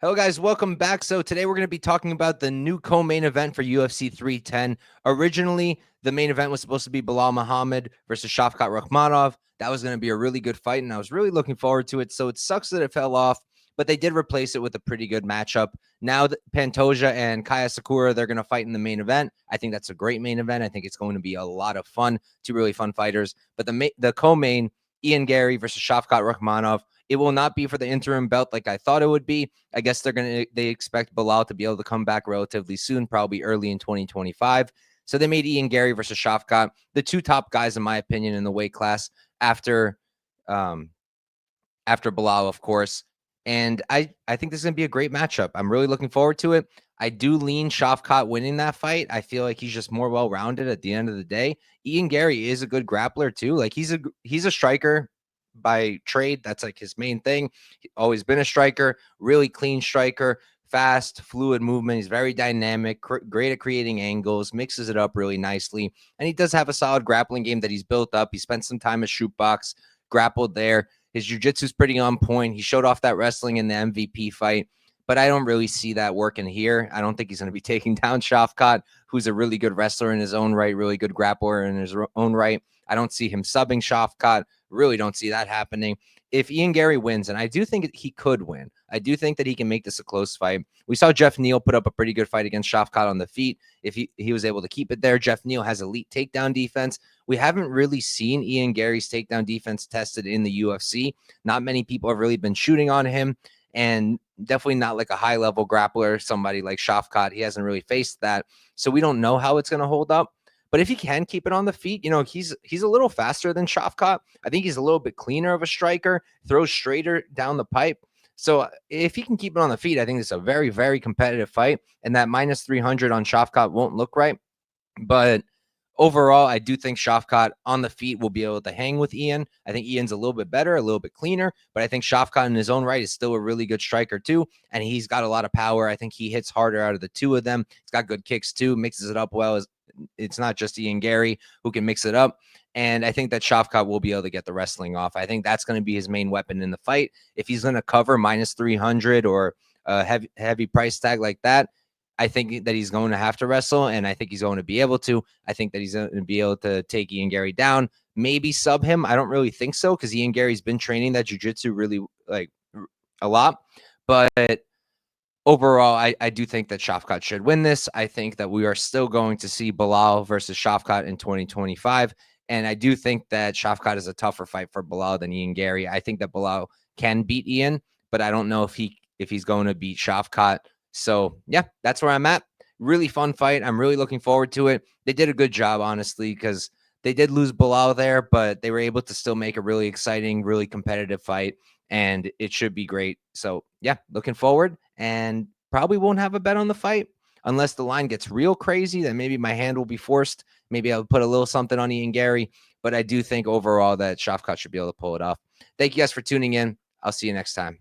Hello, guys. Welcome back. So today we're going to be talking about the new co-main event for UFC 310. Originally, the main event was supposed to be Belal Muhammad versus Shavkat Rakhmonov. That was going to be a really good fight, and I was really looking forward to it. So it sucks that it fell off, but they did replace it with a pretty good matchup. Now that Pantoja and Kaya Sakura, they're going to fight in the main event. I think that's a great main event. I think it's going to be a lot of fun. Two really fun fighters. But the co-main, Ian Garry versus Shavkat Rakhmonov, it will not be for the interim belt like I thought it would be. I guess they expect Belal to be able to come back relatively soon, probably early in 2025. So they made Ian Garry versus Shavkat the two top guys, in my opinion, in the weight class after Belal, of course. And I think this is going to be a great matchup. I'm really looking forward to it. I do lean Shavkat winning that fight. I feel like he's just more well-rounded at the end of the day. Ian Garry is a good grappler too. Like he's a striker by trade. That's like his main thing. He's always been a striker, really clean striker, fast, fluid movement. He's very dynamic, great at creating angles, mixes it up really nicely. And he does have a solid grappling game that he's built up. He spent some time at Shootbox, grappled there. His jiu-jitsu is pretty on point. He showed off that wrestling in the MVP fight, but I don't really see that working here. I don't think he's going to be taking down Shavkat, who's a really good wrestler in his own right, really good grappler in his own right. I don't see him subbing Shavkat. Really don't see that happening. If Ian Garry wins, and I do think he could win, I do think that he can make this a close fight. We saw Jeff Neal put up a pretty good fight against Shavkat on the feet. If he was able to keep it there, Jeff Neal has elite takedown defense. We haven't really seen Ian Garry's takedown defense tested in the UFC. Not many people have really been shooting on him, and definitely not like a high-level grappler, somebody like Shavkat. He hasn't really faced that, so we don't know how it's going to hold up. But if he can keep it on the feet, he's a little faster than Shavkat. I think he's a little bit cleaner of a striker, throws straighter down the pipe. So if he can keep it on the feet, I think it's a very, very competitive fight. And that minus 300 on Shavkat won't look right. But overall, I do think Shavkat on the feet will be able to hang with Ian. I think Ian's a little bit better, a little bit cleaner, but I think Shavkat in his own right is still a really good striker too. And he's got a lot of power. I think he hits harder out of the two of them. He's got good kicks too, mixes it up well. It's not just Ian Garry who can mix it up. And I think that Shavkat will be able to get the wrestling off. I think that's going to be his main weapon in the fight. If he's going to cover minus 300 or a heavy price tag like that, I think that he's going to have to wrestle, and I think he's going to be able to. I think that he's going to be able to take Ian Garry down, maybe sub him. I don't really think so because Ian Garry's been training that jiu-jitsu really like a lot. But overall, I do think that Shavkat should win this. I think that we are still going to see Belal versus Shavkat in 2025. And I do think that Shavkat is a tougher fight for Belal than Ian Garry. I think that Belal can beat Ian, but I don't know if he's going to beat Shavkat. So, yeah, that's where I'm at. Really fun fight. I'm really looking forward to it. They did a good job, honestly, because they did lose Belal there, but they were able to still make a really exciting, really competitive fight, and it should be great. So, yeah, looking forward, and probably won't have a bet on the fight unless the line gets real crazy. Then maybe my hand will be forced. Maybe I'll put a little something on Ian Garry, but I do think overall that Shavkat should be able to pull it off. Thank you guys for tuning in. I'll see you next time.